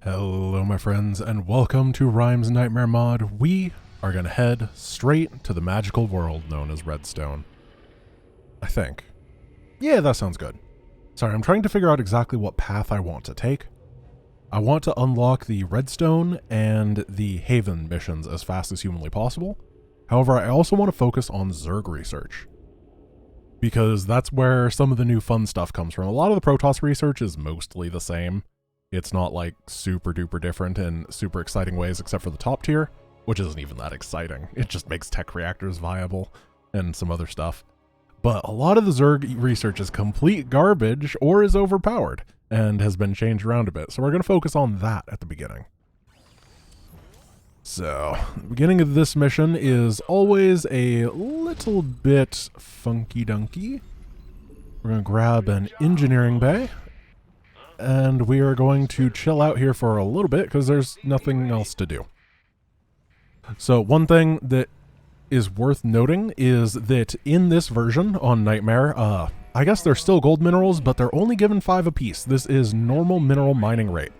Hello my friends and welcome to Rhymes Nightmare Mod. We are going to head straight to the magical world known as Redstone. I think. Yeah, that sounds good. Sorry, I'm trying to figure out exactly what path I want to take. I want to unlock the Redstone and the Haven missions as fast as humanly possible. However, I also want to focus on Zerg research, because that's where some of the new fun stuff comes from. A lot of the Protoss research is mostly the same. It's not like super duper different in super exciting ways except for the top tier, which isn't even that exciting. It just makes tech reactors viable and some other stuff. But a lot of the Zerg research is complete garbage or is overpowered and has been changed around a bit. So we're going to focus on that at the beginning. So, the beginning of this mission is always a little bit funky-dunky. We're going to grab an engineering bay, and we are going to chill out here for a little bit because there's nothing else to do. So one thing that is worth noting is that in this version on Nightmare, I guess they're still gold minerals, but they're only given 5 apiece. This is normal mineral mining rate.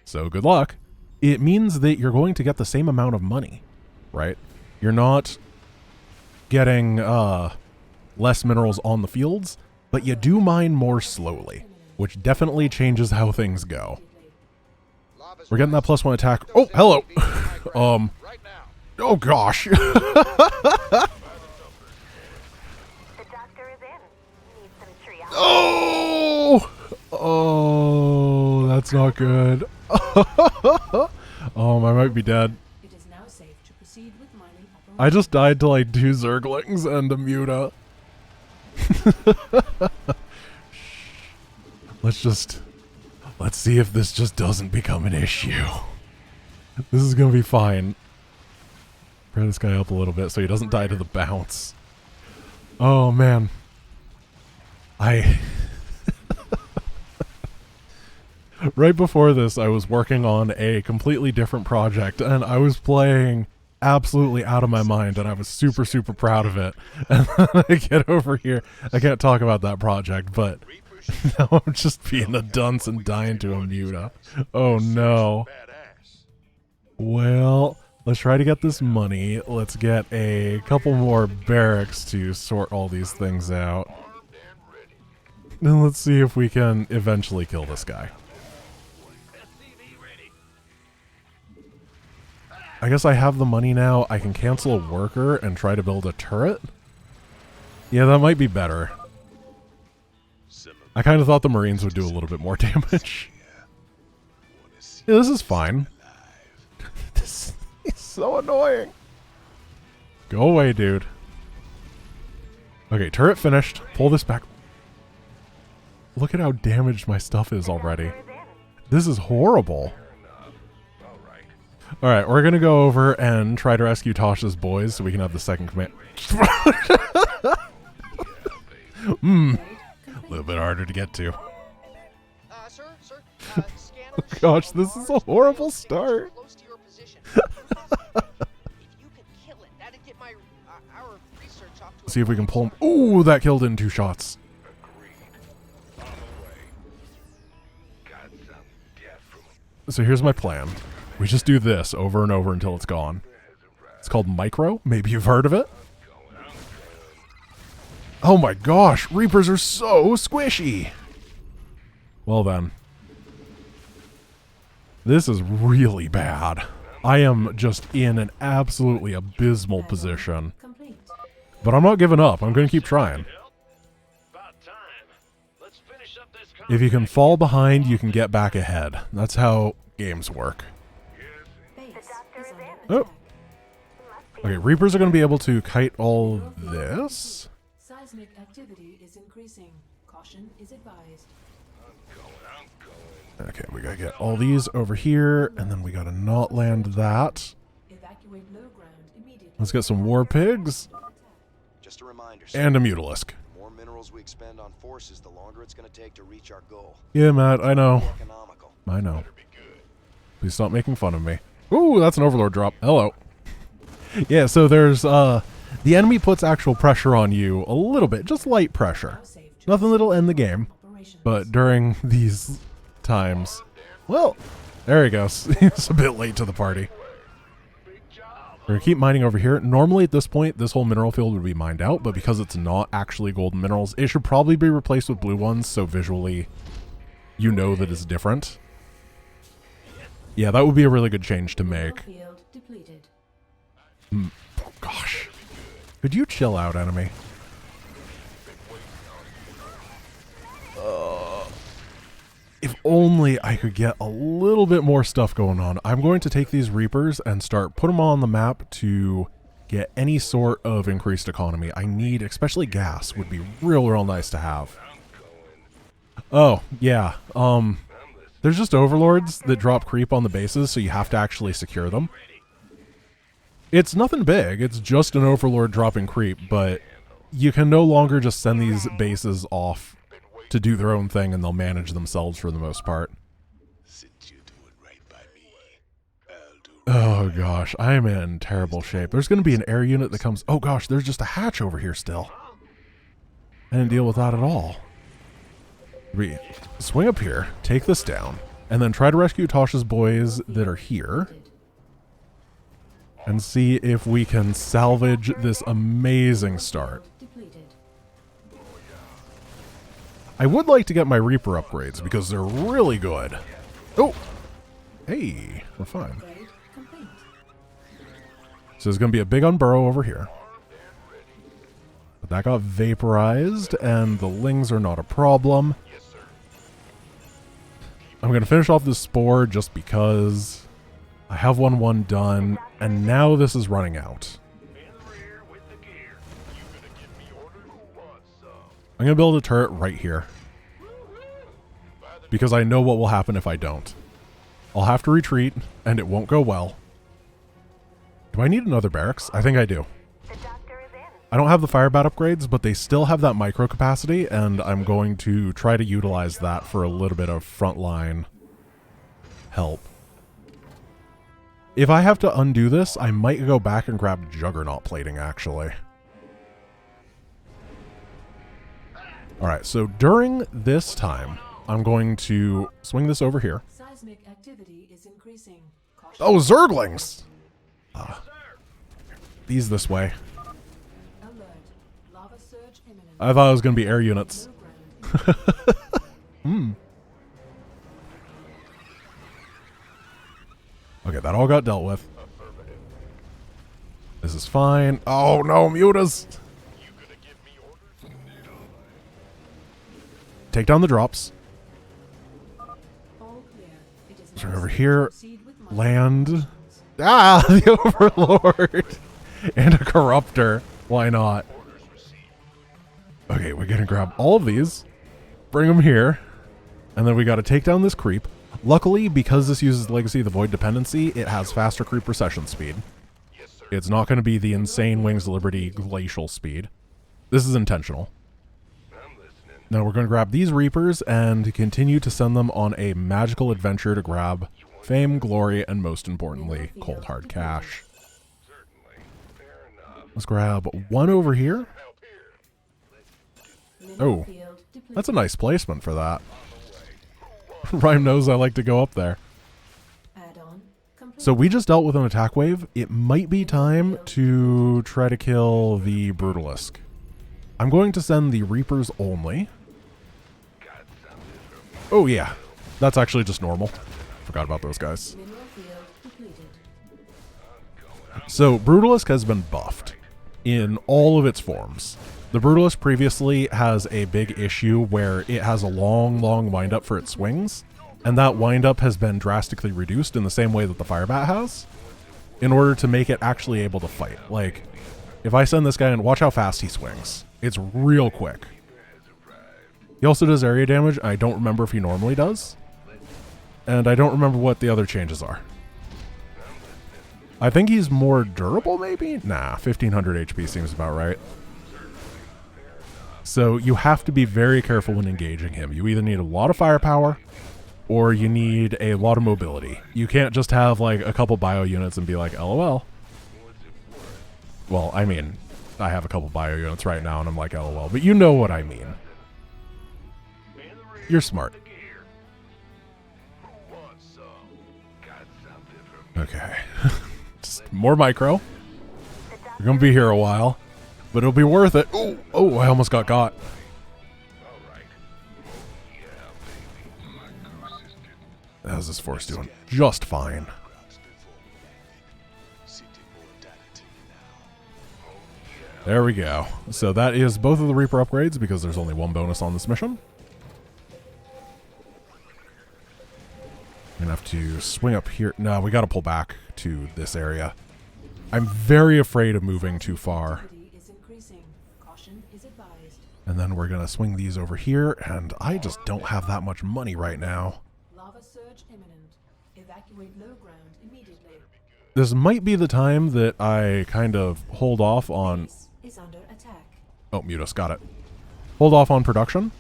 So good luck. It means that you're going to get the same amount of money, right? You're not getting less minerals on the fields, but you do mine more slowly, which definitely changes how things go. We're getting that +1 attack. Oh, hello. Oh gosh. The doctor is in. Need some triage. Oh, that's not good. I might be dead. It is now safe to proceed with mining operations. I just died to like 2 Zerglings and a Muta. Let's see if this just doesn't become an issue. This is gonna be fine. Pray this guy up a little bit so he doesn't die to the bounce. Oh man. Right before this, I was working on a completely different project, and I was playing absolutely out of my mind, and I was super, super proud of it. And then I get over here, I can't talk about that project, but now I'm just being a dunce and dying to a Muta. Oh no. Well, let's try to get this money. Let's get a couple more barracks to sort all these things out. And let's see if we can eventually kill this guy. I guess I have the money now. I can cancel a worker and try to build a turret. Yeah, that might be better. I kind of thought the Marines would do a little bit more damage. Yeah, this is fine. This is so annoying. Go away, dude. Okay, turret finished. Pull this back. Look at how damaged my stuff is already. This is horrible. Alright, we're gonna go over and try to rescue Tasha's boys so we can have the second command. A little bit harder to get to. Sir, Oh gosh, this is a horrible start. Close to your position. If you could kill it, that'd get my our research off to a See if we can pull him. Ooh, that killed in 2 shots. So here's my plan. We just do this over and over until it's gone. It's called Micro. Maybe you've heard of it. Oh my gosh, Reapers are so squishy. Well then. This is really bad. I am just in an absolutely abysmal position. Complete. But I'm not giving up. I'm going to keep trying. If you can fall behind, you can get back ahead. That's how games work. Base doctor is is under in. Oh. attack. Okay, Reapers are going to be able to kite all this. Seismic activity is increasing. Caution is advised. Okay, we got to get all these over here, and then we got to not land that. Evacuate low ground immediately. Let's get some war pigs Just a reminder, sir, and a Mutalisk. the more minerals we expend on forces, the longer it's going to take to reach our goal. Yeah, Matt, I know. Economical. I know. Please stop making fun of me. Ooh, that's an Overlord drop. Hello. Yeah, so there's, the enemy puts actual pressure on you a little bit, just light pressure. Now safe to Nothing that'll end the game, operations. but during these times, well, There he goes. He's a bit late to the party. We're going to keep mining over here. Normally at this point, this whole mineral field would be mined out, but because it's not actually golden minerals, it should probably be replaced with blue ones, so visually you know that it's different. Yeah, that would be a really good change to make. Field depleted. Oh, gosh. Could you chill out, enemy? If only I could get a little bit more stuff going on. I'm going to take these Reapers and start put them on the map to get any sort of increased economy. I need, especially gas, would be real nice to have. Oh, yeah. There's just overlords that drop creep on the bases, so you have to actually secure them. It's nothing big. It's just an overlord dropping creep, but you can no longer just send these bases off to do their own thing and they'll manage themselves for the most part. Oh gosh, I'm in terrible shape. There's going to be an air unit that comes... Oh gosh, there's just a hatch over here still. I didn't deal with that at all. Swing up here, take this down, and then try to rescue Tasha's boys that are here. And see if we can salvage this amazing start. I would like to get my Reaper upgrades because they're really good. Oh! Hey, we're fine. So there's going to be a big unburrow over here. But that got vaporized, and the lings are not a problem. I'm going to finish off this spore just because I have 1-1 done, and now this is running out. I'm going to build a turret right here. Because I know what will happen if I don't. I'll have to retreat, and it won't go well. Do I need another barracks? I think I do. The doctor is in. I don't have the fire bat upgrades, but they still have that micro capacity, and I'm going to try to utilize that for a little bit of frontline help. If I have to undo this, I might go back and grab Juggernaut plating, actually. Alright, so during this time, I'm going to swing this over here. Seismic activity is increasing. Caution. Oh, Zerglings! These this way. Alert. Lava surge imminent. I thought it was going to be air units. Low ground. Okay, that all got dealt with. This is fine. Oh no, mutas! Take down the drops. All clear. It is So now over safe to here, proceed with mining land. operations. Ah, the Overlord! And a Corruptor. Why not? Okay, we're gonna grab all of these, bring them here, and then we gotta take down this creep. Luckily, because this uses Legacy of the Void dependency, it has faster creep recession speed. It's not gonna be the insane Wings of Liberty glacial speed. This is intentional. Now we're gonna grab these Reapers and continue to send them on a magical adventure to grab fame, glory, and most importantly, cold hard cash. Let's grab one over here. Mineral Oh, field depleted. that's a nice placement for that. Rhyme knows I like to go up there. Add-on complete. So we just dealt with an attack wave. It might be time to try to kill the Brutalisk. I'm going to send the Reapers only. Oh yeah, that's actually just normal. Forgot about those guys. Mineral field depleted. So Brutalisk has been buffed in all of its forms. The Brutalisk previously has a big issue where it has a long wind-up for its swings, and that wind-up has been drastically reduced in the same way that the Firebat has, in order to make it actually able to fight. Like, if I send this guy in, watch how fast he swings. It's real quick. He also does area damage. I don't remember if he normally does, and I don't remember what the other changes are. I think he's more durable, maybe? Nah, 1500 HP seems about right. So you have to be very careful when engaging him. You either need a lot of firepower, or you need a lot of mobility. You can't just have like a couple bio units and be like, LOL. Well, I mean, I have a couple bio units right now and I'm like, LOL, but you know what I mean. You're smart. Okay. Just more micro. We're gonna be here a while, but it'll be worth it. Oh, oh! I almost got got. How's this force doing? Just fine. There we go. So that is both of the Reaper upgrades because there's only one bonus on this mission. I'm gonna have to swing up here. No, we gotta pull back to this area. I'm very afraid of moving too far. Activity is increasing. Caution is advised. And then we're gonna swing these over here, and I just don't have that much money right now. Lava surge imminent. Evacuate low ground immediately. This might be the time that I kind of hold off on... Base is under attack. Oh, Mutus, got it. Hold off on production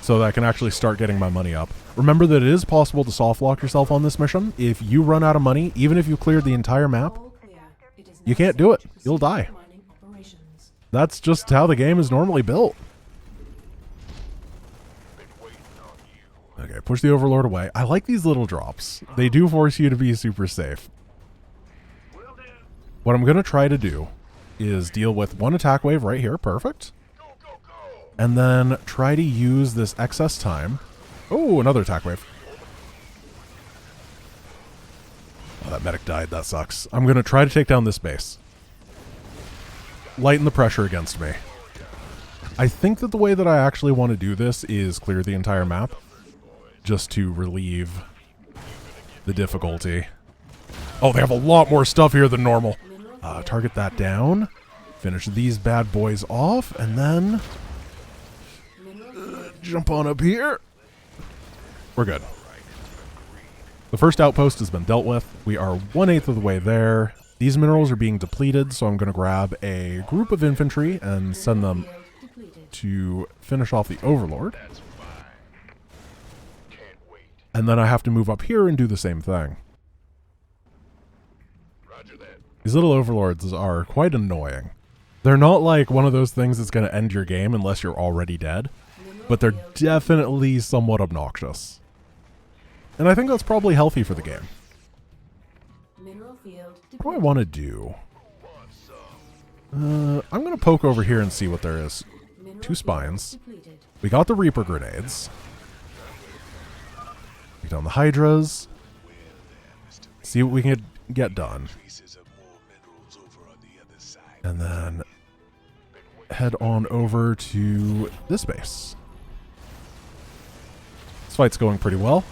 so that I can actually start getting my money up. Remember that it is possible to soft lock yourself on this mission. If you run out of money, even if you cleared the entire map, All clear. It is you now can't do safe it. to proceed You'll with die. mining operations. That's just how the game is normally built. Okay, push the Overlord away. I like these little drops. They do force you to be super safe. What I'm going to try to do is deal with one attack wave right here. Perfect. And then try to use this excess time. Oh, another attack wave. Oh, that medic died. That sucks. I'm going to try to take down this base. Lighten the pressure against me. I think that the way that I actually want to do this is clear the entire map, just to relieve the difficulty. Oh, they have a lot more stuff here than normal. Target that down. Finish these bad boys off, and then jump on up here. We're good. The first outpost has been dealt with. We are 1/8 of the way there. These minerals are being depleted, so I'm going to grab a group of infantry and send them Depleted. to finish off the Overlord. And then I have to move up here and do the same thing. These little Overlords are quite annoying. They're not like one of those things that's going to end your game unless you're already dead, but they're definitely somewhat obnoxious. And I think that's probably healthy for the game. Mineral field What do I depleted. want to do? I'm going to poke over here and see what there is. Mineral 2 field spines. depleted. We got the Reaper grenades. Take down the Hydras. See what we can get done. And then head on over to this base. This fight's going pretty well.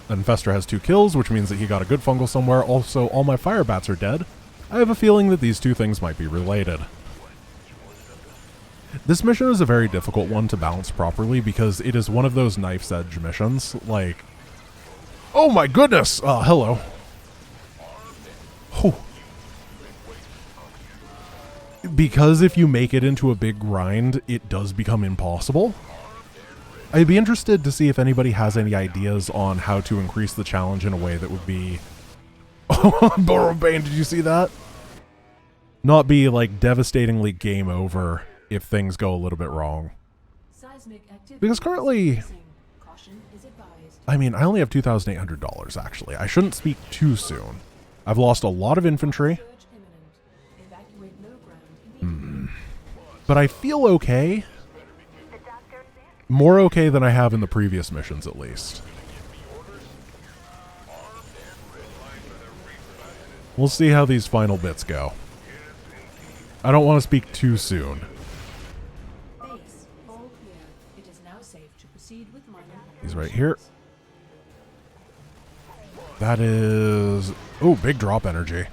Infestor has 2 kills, which means that he got a good fungal somewhere. Also, all my fire bats are dead. I have a feeling that these two things might be related. This mission is a very difficult one to balance properly because it is one of those knife's edge missions. Like, oh my goodness! Hello. Oh. Because if you make it into a big grind, it does become impossible. I'd be interested to see if anybody has any ideas on how to increase the challenge in a way that would be... Oh, Borrowbane, did you see that? Not be, like, devastatingly game over if things go a little bit wrong. Seismic activity Because is currently... increasing. Caution is advised. I mean, I only have $2,800, actually. I shouldn't speak too soon. I've lost a lot of infantry, Surge imminent. Evacuate low ground immediately. but I feel okay. More okay than I have in the previous missions, at least. We'll see how these final bits go. I don't want to speak too soon. Base all clear. It is now safe to proceed with mining He's right operations. here. That is... Oh, big drop energy.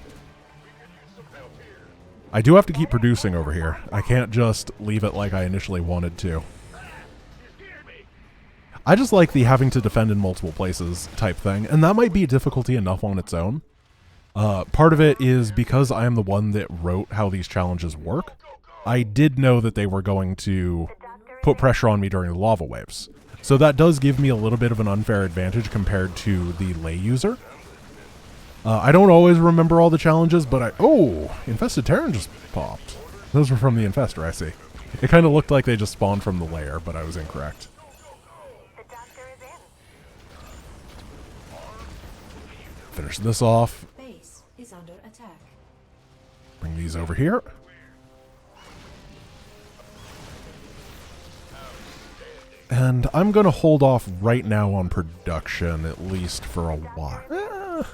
I do have to keep producing over here. I can't just leave it like I initially wanted to. I just like the having to defend in multiple places type thing, and that might be difficulty enough on its own. Part of it is because I am the one that wrote how these challenges work. I did know that they were going to put pressure on me during the lava waves. So that does give me a little bit of an unfair advantage compared to the lay user. I don't always remember all the challenges, but Oh! Infested Terran just popped. Those were from the Infestor, I see. It kind of looked like they just spawned from the lair, but I was incorrect. The doctor is in. Finish this off. Base is under attack. Bring these over here. And I'm going to hold off right now on production, at least for a while.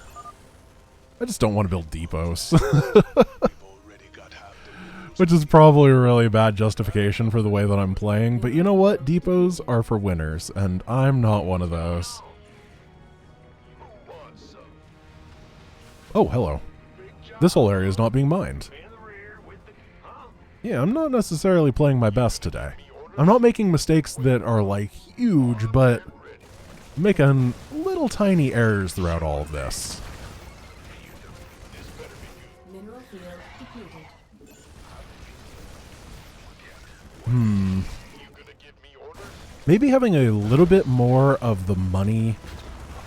I just don't want to build depots. Which is probably a really bad justification for the way that I'm playing. But you know what? Depots are for winners, and I'm not one of those. Oh, hello. This whole area is not being mined. Yeah, I'm not necessarily playing my best today. I'm not making mistakes that are, like, huge, but making little tiny errors throughout all of this. Mineral field depleted. Maybe having a little bit more of the money.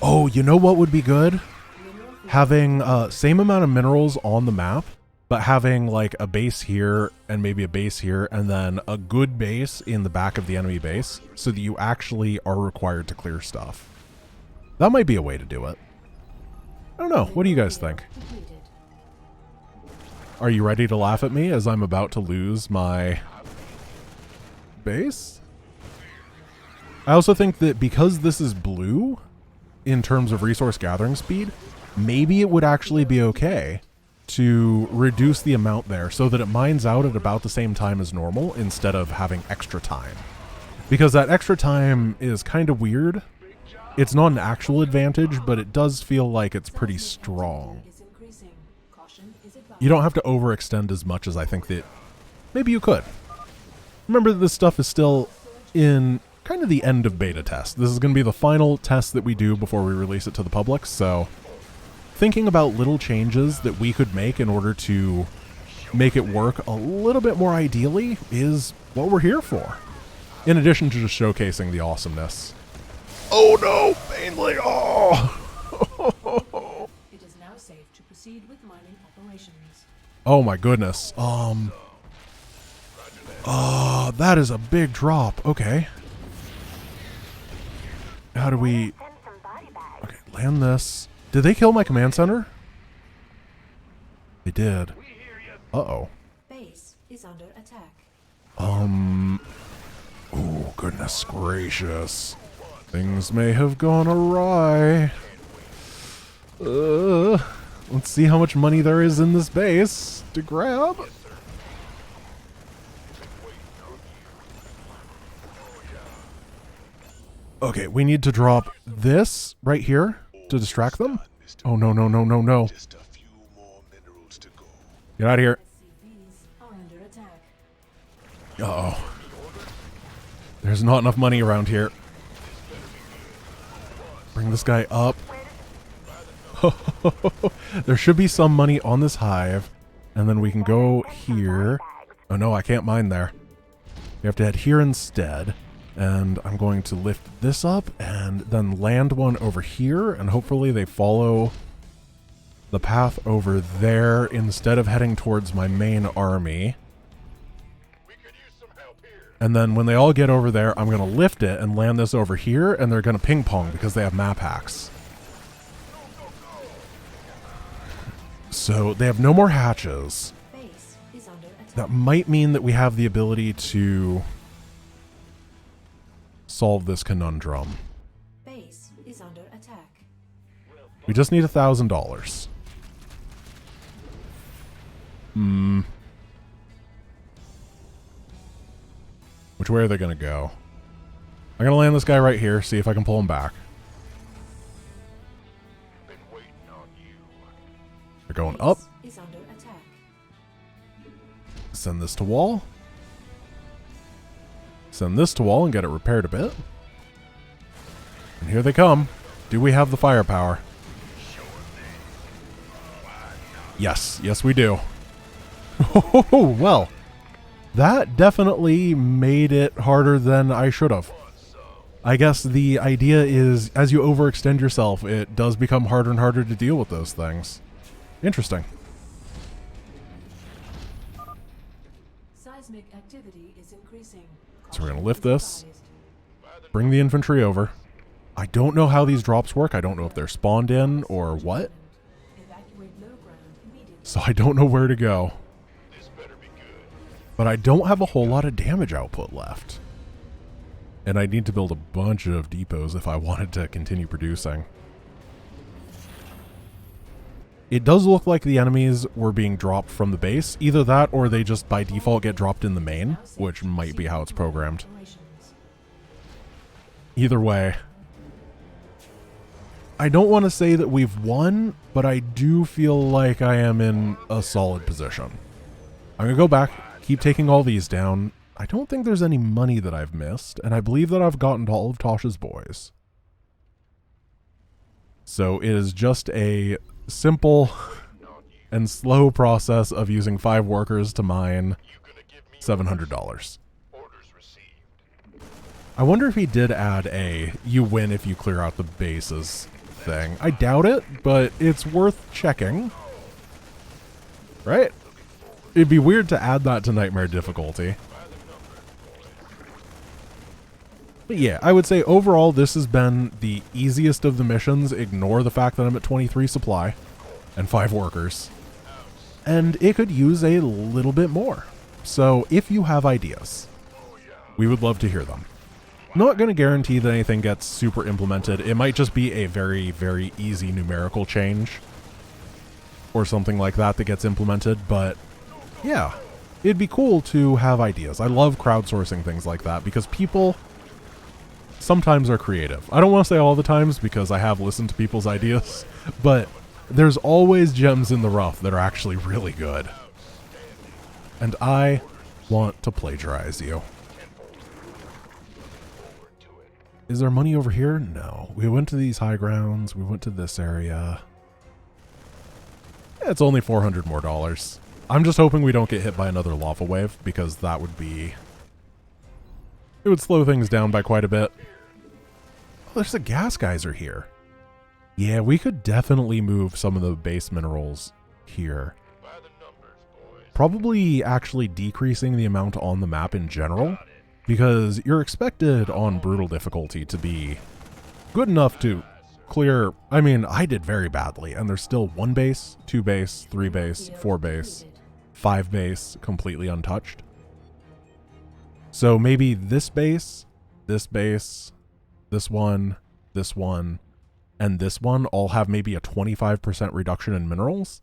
Oh, you know what would be good? Having same amount of minerals on the map, but having like a base here and maybe a base here and then a good base in the back of the enemy base so that you actually are required to clear stuff. That might be a way to do it. I don't know. What do you guys think? Depleted. Are you ready to laugh at me as I'm about to lose my base? I also think that because this is blue in terms of resource gathering speed, maybe it would actually be okay to reduce the amount there so that it mines out at about the same time as normal instead of having extra time. Because that extra time is kind of weird. It's not an actual advantage, but it does feel like it's pretty strong. Is increasing. Caution is advised. You don't have to overextend as much as I think that maybe you could. Remember that this stuff is still in kind of the end of beta test. This is going to be the final test that we do before we release it to the public, so thinking about little changes that we could make in order to make it work a little bit more ideally is what we're here for. In addition to just showcasing the awesomeness. Oh no, mainly, oh! It is now safe to proceed with mining operations. Oh my goodness. That is a big drop. Okay. How do we... Send some body bags. Okay, land this. Did they kill my command center? They did. Uh-oh. Base is under attack. Oh, goodness gracious. Things may have gone awry. Let's see how much money there is in this base to grab. Okay, we need to drop this right here to distract them. Oh, no, no, no, no, no. Just a few more minerals to go. Get out of here. SCVs are under attack. Uh-oh. There's not enough money around here. Bring this guy up. There should be some money on this hive. And then we can go here. Oh no, I can't mine there. We have to head here instead. And I'm going to lift this up and then land one over here. And hopefully they follow the path over there instead of heading towards my main army. And then when they all get over there, I'm going to lift it and land this over here, and they're going to ping pong because they have map hacks. So they have no more hatches. Base is under attack. That might mean that we have the ability to solve this conundrum. Base is under attack. We just need $1,000. Which way are they going to go? I'm going to land this guy right here, see if I can pull him back. Been waiting on you. They're going up. Base is under attack. Send this to wall. Send this to wall and get it repaired a bit. And here they come. Do we have the firepower? Yes. Yes, we do. Oh, well. That definitely made it harder than I should have. I guess the idea is as you overextend yourself, it does become harder and harder to deal with those things. Interesting. Seismic activity is increasing. So we're going to Caution lift is this. advised. Bring the infantry over. I don't know how these drops work. I don't know if they're spawned in or what. So I don't know where to go. This better be good. But I don't have a whole lot of damage output left. And I need to build a bunch of depots if I wanted to continue producing. It does look like the enemies were being dropped from the base. Either that or they just by default get dropped in the main, which might be how it's programmed. Either way, I don't want to say that we've won, but I do feel like I am in a solid position. I'm going to go back, keep taking all these down. I don't think there's any money that I've missed, and I believe that I've gotten to all of Tasha's boys. So it is just a simple and slow process of using 5 workers to mine You gonna give me $700. orders received. I wonder if he did add a you win if you clear out the bases thing. I doubt it, but it's worth checking. Right? It'd be weird to add that to Nightmare difficulty. But yeah, I would say overall this has been the easiest of the missions. Ignore the fact that I'm at 23 supply and 5 workers. And it could use a little bit more. So if you have ideas, we would love to hear them. Not going to guarantee that anything gets super implemented. It might just be a very, very easy numerical change or something like that that gets implemented. But yeah, it'd be cool to have ideas. I love crowdsourcing things like that because people sometimes are creative. I don't want to say all the times because I have listened to people's ideas, but there's always gems in the rough that are actually really good. And I want to plagiarize you. Is there money over here? No. We went to these high grounds. We went to this area. It's only $400 more. I'm just hoping we don't get hit by another lava wave because that would be... it would slow things down by quite a bit. Oh, there's a gas geyser here. Yeah, we could definitely move some of the base minerals here. By the numbers, boys. Probably actually decreasing the amount on the map in general, because you're expected on brutal difficulty to be good enough to clear. I mean, I did very badly, and there's still 1 base, 2 base, 3 base, 4 base, 5 base completely untouched. So maybe this base, this one, and this one all have maybe a 25% reduction in minerals.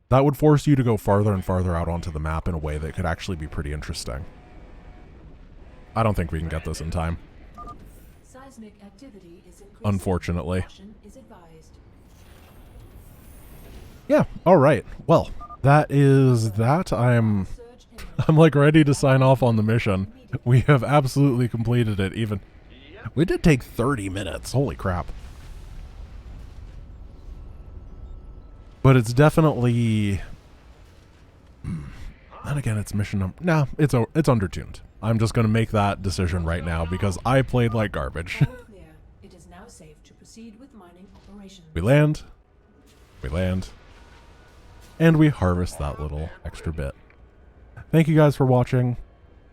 That would force you to go farther and farther out onto the map in a way that could actually be pretty interesting. I don't think we can get this in time, Seismic activity is increasing. unfortunately. Caution is advised. Yeah, alright. Well, that is that. I'm Surge imminent. like ready to sign off on the mission. We have absolutely completed it even. We did take 30 minutes. Holy crap. But it's definitely... and again, it's mission number... nah, it's undertuned. I'm just going to make that decision right now because I played like garbage. All clear. It is now safe to proceed with mining operations. We land, and we harvest that little extra bit. Thank you guys for watching.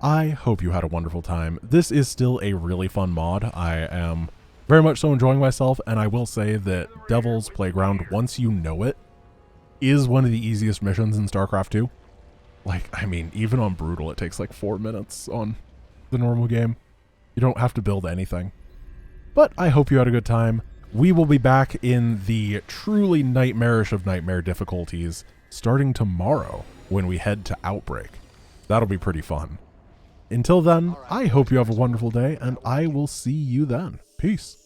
I hope you had a wonderful time. This is still a really fun mod. I am very much so enjoying myself, and I will say that Devil's Playground, once you know it, is one of the easiest missions in StarCraft 2. Like, I mean, even on Brutal, it takes like 4 minutes on the normal game. You don't have to build anything. But I hope you had a good time. We will be back in the truly nightmarish of nightmare difficulties starting tomorrow when we head to Outbreak. That'll be pretty fun. Until then, I hope you have a wonderful day, and I will see you then. Peace.